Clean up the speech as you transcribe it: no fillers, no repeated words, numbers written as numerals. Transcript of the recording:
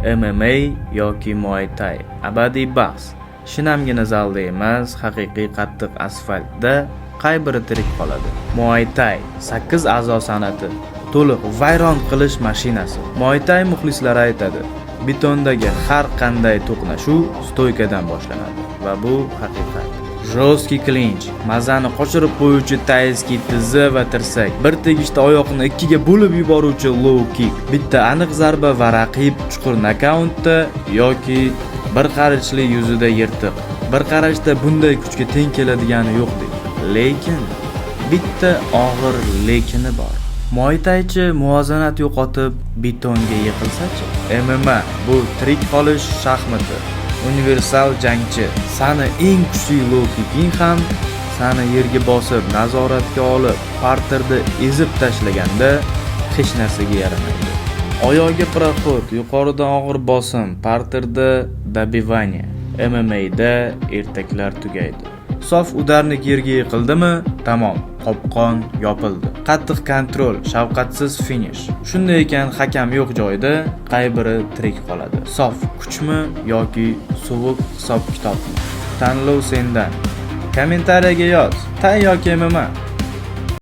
MMA yoki Muay Thai abadiy bahs. Shinamgina zalda emas, haqiqiy qattiq asfaltda qay biri tirik qoladi? Muay Thai 8 a'zo san'ati, to'liq vayron qilish mashinasi. Muay Thai muxlislari aytadi, betondagi har qanday to'qnashuv stoykadan boshlanadi va bu haqiqat. Jostki klinch, mazani qochirib qo'yuvchi tayski tizi va tirsak, bir tegishda oyoqni ikkiga bo'lib yuboruvchi low kick, bitta aniq zarba va raqib chuqur nokautda yoki bir qarashli yuzida yirtiq. Bir qarashda bunday kuchga teng keladigani yo'q deydi. Lekin bitta og'ir lekini bor. Muay Thaichi muvozanat yo'qotib betonga yiqilsa-chi? MMA bu tirik qolish shaxmati. Universal jangchi. Sani eng kuchli low kicking ham sani yerga bosib, nazoratga olib, parterda ezib tashlaganda hech narsaga yaramaydi. Oyoqga proxod, yuqoridan og'ir bosim, parterda dabivание. MMA'da ertaklar tugaydi. Sof udarnik yerga yiqildimi, tamom, qopqon yopildi. Qattiq kontrol, shafqatsiz finish. Shunday ekan, hakam yo'q joyda qay biri tirik qoladi? Sof kuchmi yoki sovuq hisob-kitobmi? Tanlov sendan. Kommentariyaga yoz. Tay yoki MMA?